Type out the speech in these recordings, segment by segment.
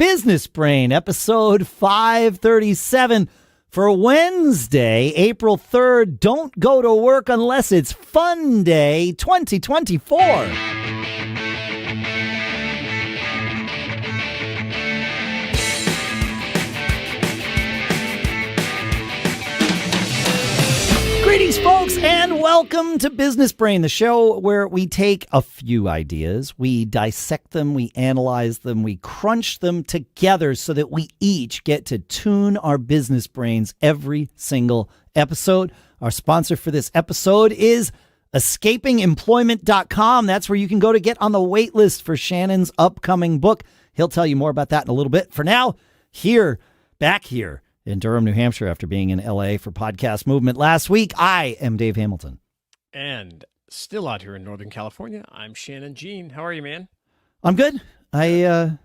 Business Brain, episode 537 for Wednesday, April 3rd. Don't go to work unless it's Fun Day 2024. Greetings, folks, and welcome to Business Brain, the show where we take a few ideas, we dissect them, we analyze them, we crunch them together so that we each get to tune our business brains every single episode. Our sponsor for this episode is escapingemployment.com. That's where you can go to get on the wait list for Shannon's upcoming book. He'll tell you more about that in a little bit. For now, back here in Durham, New Hampshire, after being in LA for Podcast Movement last week, I am Dave Hamilton. And still out here in Northern California, I'm Shannon Jean. How are you, man? I'm good. I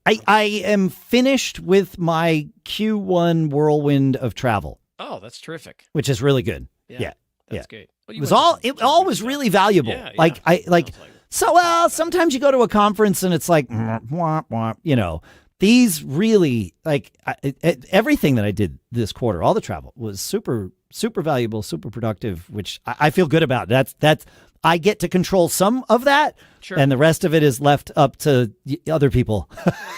am finished with my Q1 whirlwind of travel. Oh, that's terrific. Which is really good. Yeah. That's great. Well, it all was really valuable. Yeah. Sometimes you go to a conference and it's like, these really, everything that I did this quarter, all the travel was super, super valuable, super productive, which I feel good about. That's I get to control some of that, sure, and the rest of it is left up to other people,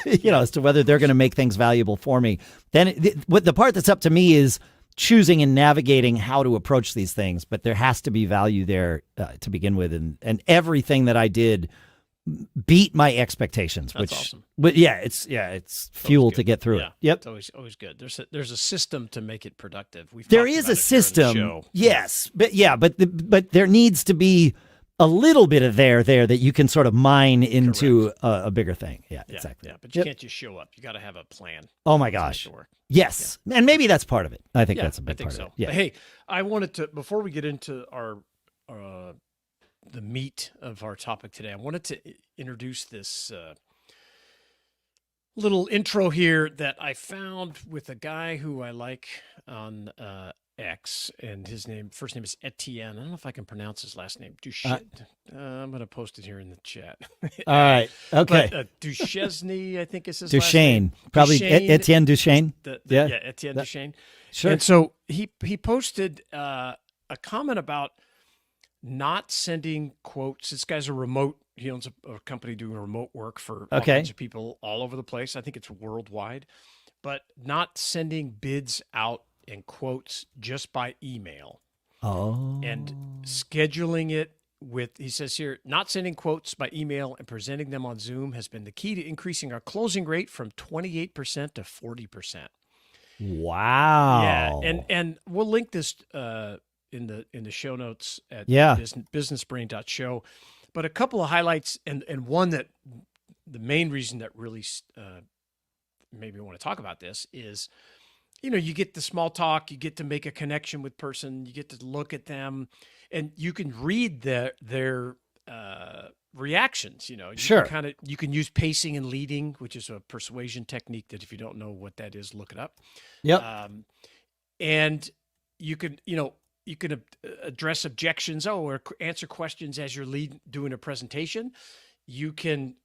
as to whether they're going to make things valuable for me. Then the part that's up to me is choosing and navigating how to approach these things, but there has to be value there to begin with, and everything that I did beat my expectations. That's awesome. But it's fuel to get through it. Yep, it's always good. There's a system to make it productive. There is a system, yes, but there needs to be a little bit of there that you can sort of mine into a bigger thing. Yeah, exactly. Yeah, but you can't just show up. You got to have a plan. Oh my gosh. Yes, and maybe that's part of it. I think that's a big part of it. Yeah. But hey, I wanted to, before we get into our the meat of our topic today, I wanted to introduce this little intro here that I found with a guy who I like on X, and his first name is Etienne. I don't know if I can pronounce his last name. Duchesne. I'm going to post it here in the chat. All right. Okay. But, Duchesne, I think is his Duchesne. last name. Probably Duchesne, Etienne Duchesne. Etienne Duchesne. Sure. And so he posted a comment about not sending quotes. This guy's he owns a company doing remote work for all kinds of people all over the place. I think it's worldwide, but not sending bids out and quotes just by email. Oh. And scheduling it he says here, not sending quotes by email and presenting them on Zoom has been the key to increasing our closing rate from 28% to 40%. Wow. Yeah. And we'll link this, in the show notes at businessbrain.show. But a couple of highlights, and one that the main reason that really maybe I want to talk about this is, you get the small talk, you get to make a connection with person, you get to look at them, and you can read their reactions. Sure. You can use pacing and leading, which is a persuasion technique that if you don't know what that is, look it up. Yep. And you can, you can address objections, or answer questions as you're doing a presentation. You can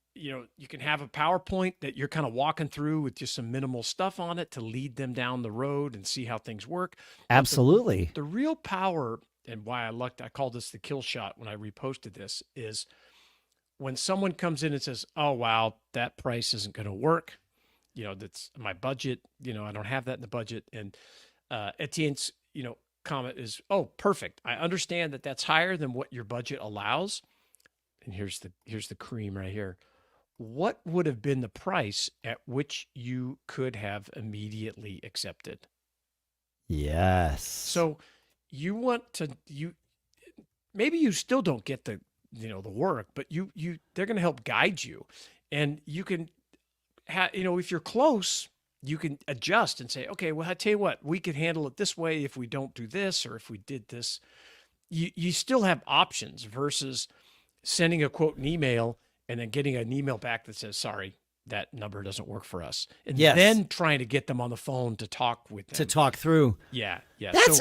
have a PowerPoint that you're kind of walking through with just some minimal stuff on it to lead them down the road and see how things work. Absolutely. The real power, and why I called this the kill shot when I reposted this, is when someone comes in and says, oh, wow, that price isn't going to work. That's my budget. I don't have that in the budget. And Etienne's, comment is, oh, perfect. I understand that that's higher than what your budget allows. And here's the cream right here. What would have been the price at which you could have immediately accepted? Yes. So maybe you still don't get the work, but they're going to help guide you, and you can if you're close, you can adjust and say, okay, well, I tell you what, we could handle it this way if we don't do this, or if we did this. You still have options versus sending a quote, an email, and then getting an email back that says, sorry, that number doesn't work for us. And then trying to get them on the phone to talk with them. To talk through. Yeah. That's,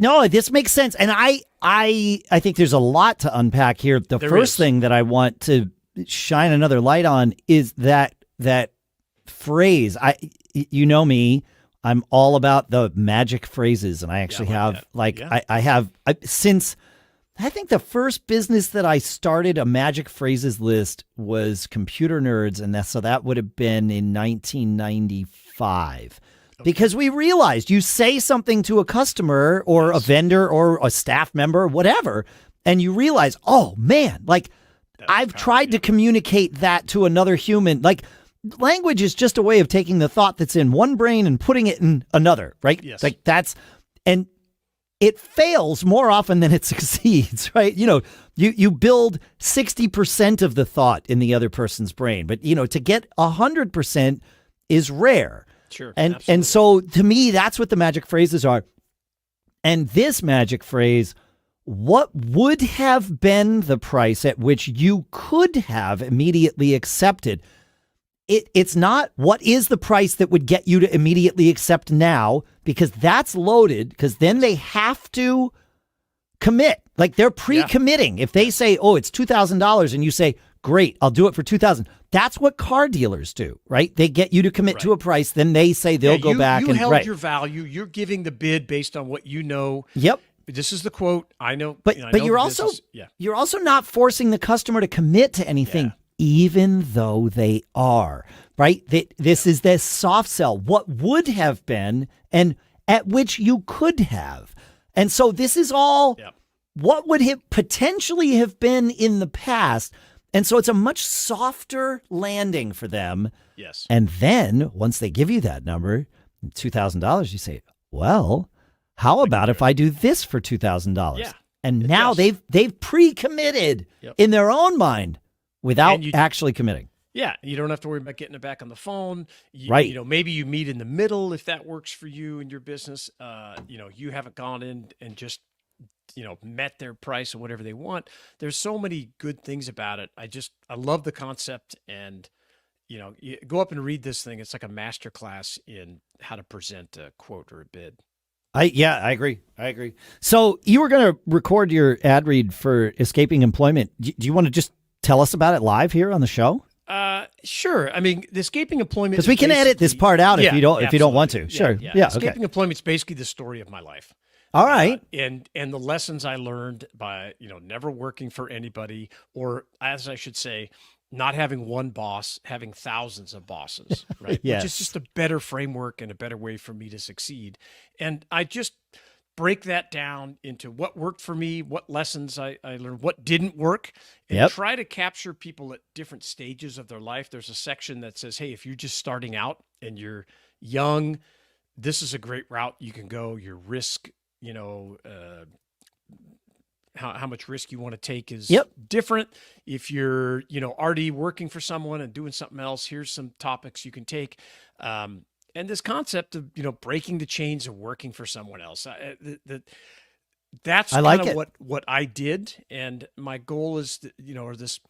no, this makes sense. And I think there's a lot to unpack here. The first thing that I want to shine another light on is that phrase, you know me, I'm all about the magic phrases, and I actually since I think the first business that I started a magic phrases list was Computer Nerds, and so that would have been in 1995. Because we realized you say something to a customer or a vendor or a staff member, whatever, and you realize, oh man, like I've tried to communicate that to another human. Like language is just a way of taking the thought that's in one brain and putting it in another, right? Yes. Like and it fails more often than it succeeds, right? You know, you build 60% of the thought in the other person's brain, but you know, to get 100% is rare. Sure. And so to me, that's what the magic phrases are. And this magic phrase, what would have been the price at which you could have immediately accepted? It's not what is the price that would get you to immediately accept now, because that's loaded, because then they have to commit. Like they're pre-committing. If they say, oh, it's $2,000 and you say, great, I'll do it for $2,000. That's what car dealers do, right? They get you to commit to a price. Then they say they'll go back. You held your value. You're giving the bid based on what you know. Yep. This is the quote. I know. But you're also not forcing the customer to commit to anything, even though they are, right? This is this soft sell. What would have been and at which you could have. And so this is all what would have potentially have been in the past. And so it's a much softer landing for them. Yes. And then once they give you that number, $2,000, you say, well, how about if I do this for $2,000? Yeah. And now they've pre-committed in their own mind without actually committing. Yeah, you don't have to worry about getting it back on the phone. Right. You know, maybe you meet in the middle if that works for you and your business. You know, you haven't gone in and just, you know, met their price or whatever they want. There's so many good things about it. I love the concept, and you know, you go up and read this thing. It's like a master class in how to present a quote or a bid. I agree. So you were going to record your ad read for Escaping Employment. Do you want to just tell us about it live here on the show? Sure. I mean, the Escaping Employment, because we can edit this part out if you don't want to. Sure. Yeah. Escaping Employment is basically the story of my life. All right. And the lessons I learned by, you know, never working for anybody, or as I should say, not having one boss, having thousands of bosses, right? Yes. Which is just a better framework and a better way for me to succeed. And I just break that down into what worked for me, what lessons I learned, what didn't work, and try to capture people at different stages of their life. There's a section that says, hey, if you're just starting out and you're young, this is a great route you can go. Your risk, you know, how much risk you want to take is different. If you're, you know, already working for someone and doing something else, here's some topics you can take. And this concept of, you know, breaking the chains of working for someone else, that's kind of what I did. And my goal is, that, you know, or this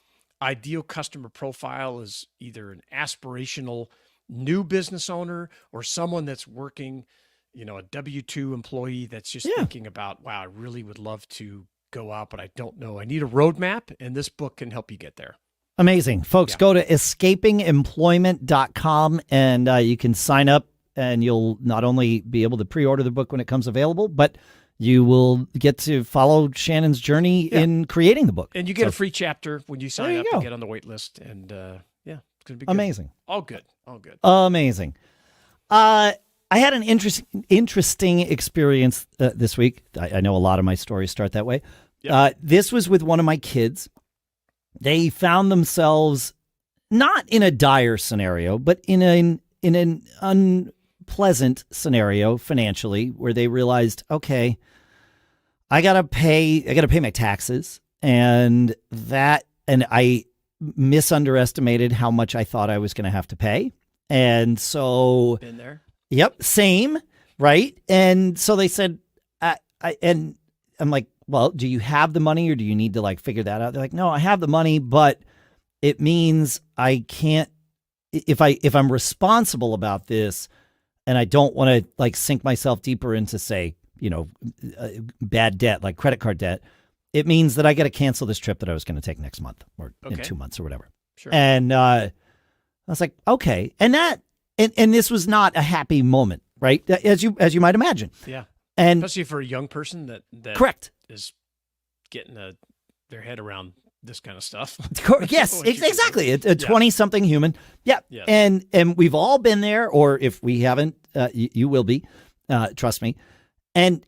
ideal customer profile is either an aspirational new business owner or someone that's working, you know, a W-2 employee that's just thinking about, wow, I really would love to go out, but I don't know. I need a roadmap, and this book can help you get there. Amazing. Folks, go to escapingemployment.com and you can sign up, and you'll not only be able to pre-order the book when it comes available, but you will get to follow Shannon's journey in creating the book. And you get a free chapter when you sign up and get on the wait list. And it's going to be good. Amazing. All good. Amazing. I had an interesting experience this week. I know a lot of my stories start that way. Yep. This was with one of my kids. They found themselves not in a dire scenario, but in an unpleasant scenario financially, where they realized, okay, I gotta pay my taxes, and I misunderestimated how much I thought I was going to have to pay, and so been there. Yep, same, right? And so they said, and I'm like, well, do you have the money, or do you need to like figure that out? They're like, no, I have the money, but it means I can't, if I'm responsible about this, and I don't want to like sink myself deeper into, say, you know, bad debt, like credit card debt, it means that I got to cancel this trip that I was going to take next month or in 2 months or whatever. Sure. And I was like, okay. And that and this was not a happy moment, right? As you might imagine. Yeah. And especially for a young person that correct. is getting their head around this kind of stuff. Yes, exactly. A 20-something human. Yeah. Yes. And we've all been there, or if we haven't, you will be, trust me. And,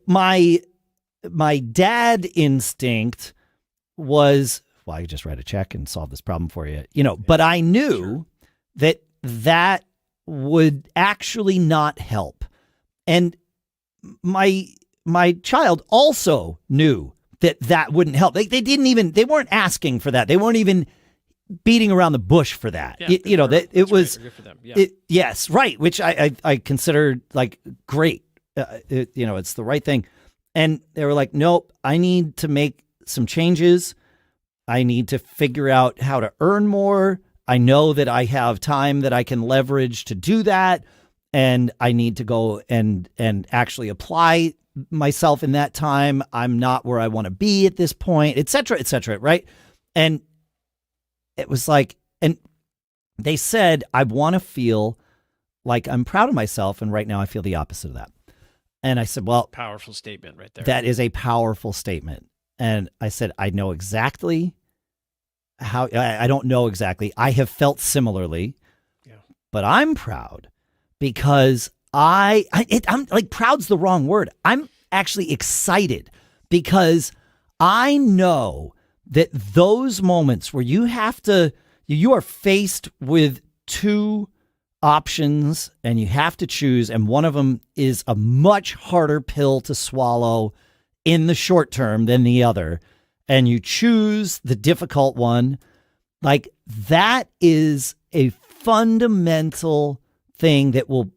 my dad instinct was, well, I could just write a check and solve this problem for you, but I knew that would actually not help. And my child also knew that wouldn't help. They weren't asking for that. They weren't even beating around the bush for that. Yeah, it was good for them. Yeah. Yes, right. Which I consider like great. It's the right thing. And they were like, nope, I need to make some changes. I need to figure out how to earn more. I know that I have time that I can leverage to do that. And I need to go and actually apply myself in that time. I'm not where I want to be at this point, et cetera, right? And it was like, and they said, I want to feel like I'm proud of myself. And right now I feel the opposite of that. And I said, well, powerful statement right there. That is a powerful statement. And I said, I know exactly how, I don't know exactly. I have felt similarly, but I'm proud because I'm like, proud's the wrong word. I'm actually excited because I know that those moments where you are faced with two options and you have to choose, and one of them is a much harder pill to swallow in the short term than the other, and you choose the difficult one, like that is a fundamental thing that will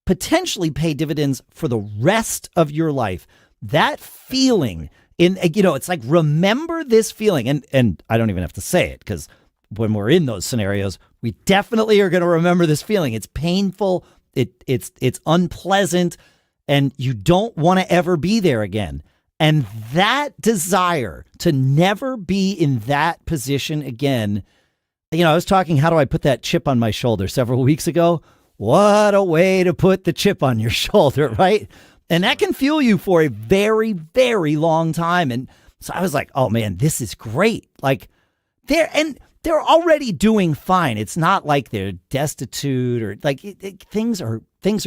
potentially pay dividends for the rest of your life. That feeling it's like, remember this feeling. And I don't even have to say it, because when we're in those scenarios, we definitely are going to remember this feeling. It's painful. It's unpleasant, and you don't want to ever be there again. And that desire to never be in that position again. I was talking, how do I put that chip on my shoulder several weeks ago? What a way to put the chip on your shoulder, right? And that can fuel you for a very, very long time. And so I was like, oh man, this is great. Like they're already doing fine. It's not like they're destitute or like things are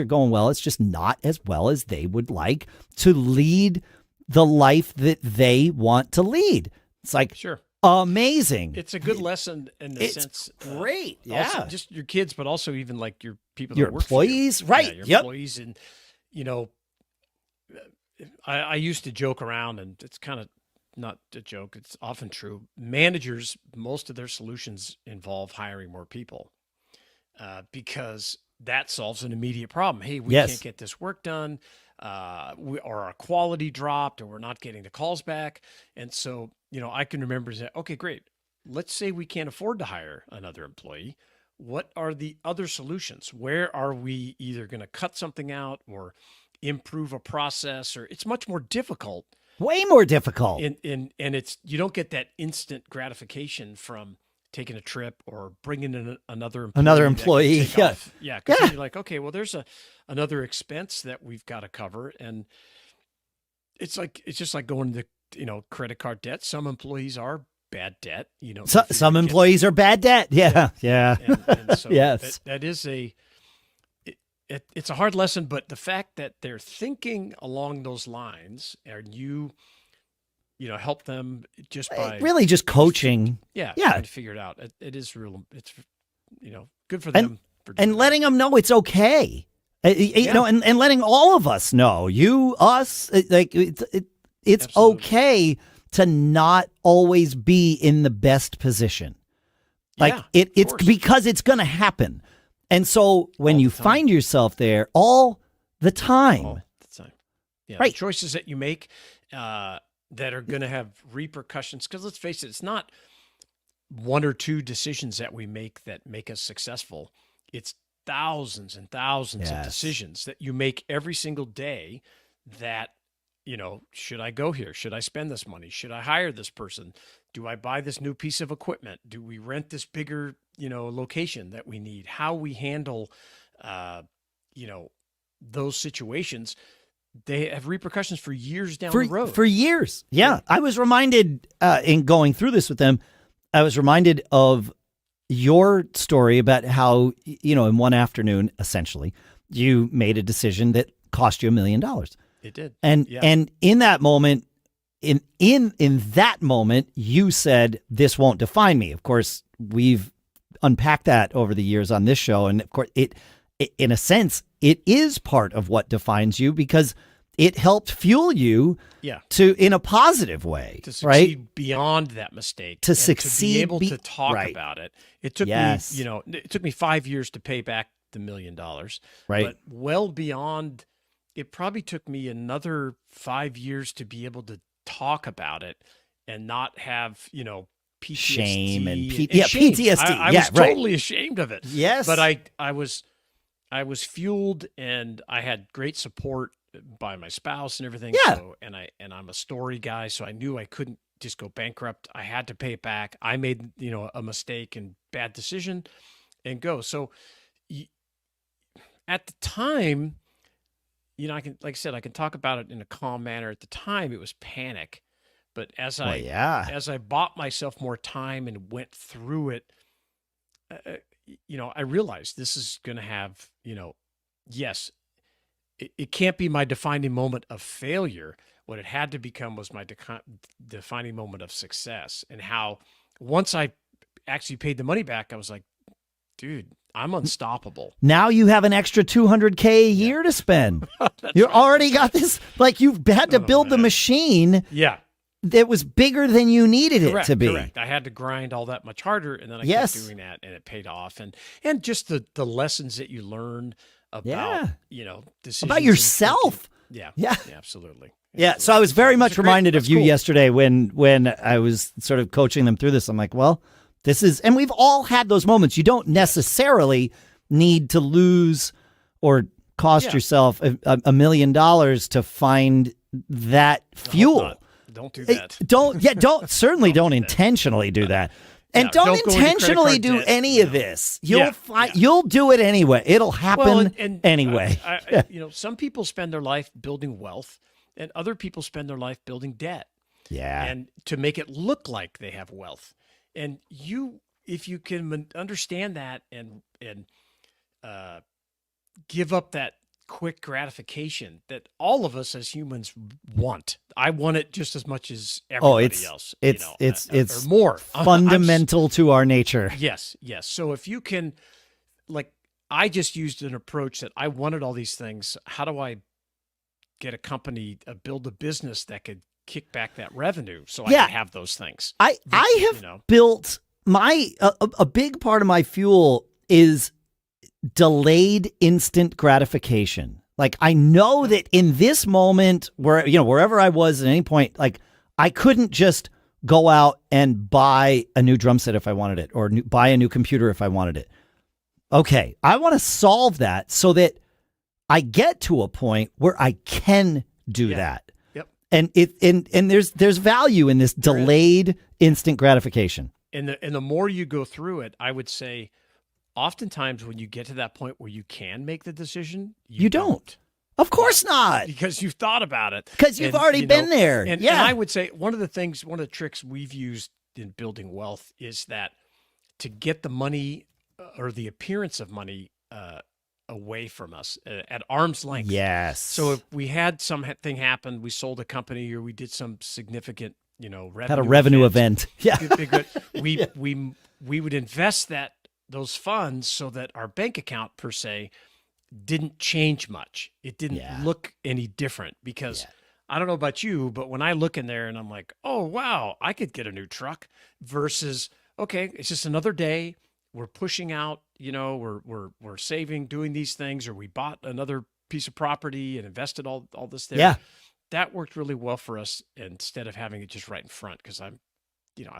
going well. It's just not as well as they would like to lead the life that they want to lead. It's like, sure. Amazing. It's a good lesson in the sense. Great. Also just your kids, but also even like your people, your that work employees, for you. right? Yeah, your employees. And, I used to joke around, and it's kind of not a joke. It's often true. Managers, most of their solutions involve hiring more people because that solves an immediate problem. Hey, we can't get this work done. Or our quality dropped, or we're not getting the calls back. And so, I can remember saying, okay, great. Let's say we can't afford to hire another employee. What are the other solutions? Where are we either going to cut something out or improve a process? Or it's much more difficult. Way more difficult. And it's, you don't get that instant gratification from taking a trip or bringing in another employee. Yeah. Yeah. Because you're like, okay, well, there's another expense that we've got to cover. And it's just like going to, credit card debt. Some employees are bad debt, some employees are bad debt. Yeah. Yeah. And so yes, that is it's a hard lesson, but the fact that they're thinking along those lines, and you help them just by really just coaching. Yeah. Trying to figure it out. It is real. It's, good for them. And letting them know it's okay. And letting all of us know, us, like it's okay to not always be in the best position. Like it's because it's going to happen. And so when you find yourself there all the time, yeah, right. The choices that you make, that are going to have repercussions. Because let's face it, it's not one or two decisions that we make that make us successful. It's thousands and thousands of decisions that you make every single day that, should I go here? Should I spend this money? Should I hire this person? Do I buy this new piece of equipment? Do we rent this bigger, location that we need? How we handle, those situations, they have repercussions for years down the road. For years. Yeah. I was reminded in going through this with them, I was reminded of your story about how, in one afternoon, essentially, you made a decision that cost you $1 million. It did. And in that moment, in that moment, you said, this won't define me. Of course, we've unpacked that over the years on this show. And of course, in a sense, it is part of what defines you because it helped fuel you in a positive way. To succeed right? beyond that mistake. To succeed. To be able to talk about it. It took me, it took me 5 years to pay back the $1 million. Right. But well beyond, it probably took me another 5 years to be able to talk about it and not have, PTSD. Shame and shame. PTSD. I was totally ashamed of it. Yes. But I was fueled, and I had great support by my spouse and everything. Yeah. So, and I'm a story guy, so I knew I couldn't just go bankrupt. I had to pay it back. I made, a mistake and bad decision and go. So at the time, I can, like I said, I can talk about it in a calm manner. At the time, it was panic. But as I bought myself more time and went through it, I realized this is going to have, yes, it can't be my defining moment of failure. What it had to become was my defining moment of success. And how once I actually paid the money back, I was like, dude, I'm unstoppable. Now you have an extra $200K a year to spend. You already got this, like you've had to build the machine. Yeah. That was bigger than you needed it to be. Correct. I had to grind all that much harder, and then I kept doing that, and it paid off. And just the lessons that you learn about, decisions about yourself. Yeah, absolutely. Yeah. So I was very much reminded of you yesterday when I was sort of coaching them through this. I'm like, well, this is, and we've all had those moments. You don't necessarily need to lose or cost yourself $1 million to find that fuel. Don't do that. Don't intentionally do that. And don't intentionally do any of this. You'll do it anyway. It'll happen anyway. Some people spend their life building wealth, and other people spend their life building debt. Yeah. And to make it look like they have wealth. And if you can understand that and give up that quick gratification that all of us as humans want. I want it just as much as everybody else. It's or more fundamental to our nature. Yes. So if you can, like, I just used an approach that I wanted all these things. How do I get a company, build a business that could kick back that revenue so I can have those things? I have built a big part of my fuel is delayed instant gratification. Like I know that in this moment wherever I was at any point, like I couldn't just go out and buy a new drum set if I wanted it or buy a new computer if I wanted it. Okay. I want to solve that so that I get to a point where I can do that. Yep. And there's value in this delayed instant gratification. And the more you go through it, I would say, oftentimes when you get to that point where you can make the decision, you don't. Of course not. Because you've thought about it. Because you've already been there. And I would say one of the tricks we've used in building wealth is that to get the money or the appearance of money away from us at arm's length. Yes. So if we had something happen, we sold a company or we did some significant, revenue. Had a revenue event. Yeah. We would invest those funds so that our bank account per se didn't change much. It didn't look any different because I don't know about you, but when I look in there and I'm like, oh, wow, I could get a new truck versus, okay, it's just another day. We're pushing out, we're saving, doing these things, or we bought another piece of property and invested all this there. Yeah. That worked really well for us instead of having it just right in front because I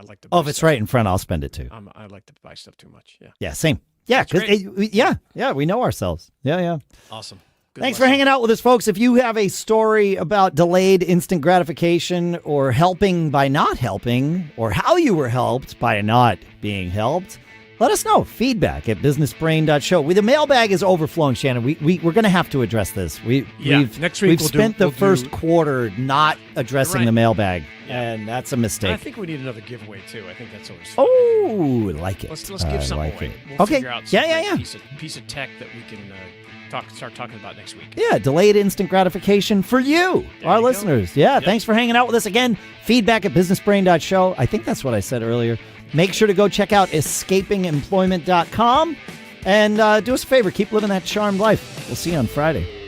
like to buy if it's right in front, I'll spend it too. I like to buy stuff too much. Yeah. Yeah, same. Yeah, because we know ourselves. Yeah. Awesome. Thanks for hanging out with us, folks. If you have a story about delayed instant gratification or helping by not helping, or how you were helped by not being helped, let us know. Feedback at businessbrain.show. The mailbag is overflowing, Shannon. We're going to have to address this. Next week we've spent the first quarter not addressing the mailbag, and that's a mistake. I think we need another giveaway, too. I think that's always fun. Oh, like it. Let's give something away. We'll figure out some piece of tech that we can start talking about next week. Yeah, delayed instant gratification for you, our listeners. Yeah, thanks for hanging out with us again. Feedback at businessbrain.show. I think that's what I said earlier. Make sure to go check out escapingemployment.com and do us a favor. Keep living that charmed life. We'll see you on Friday.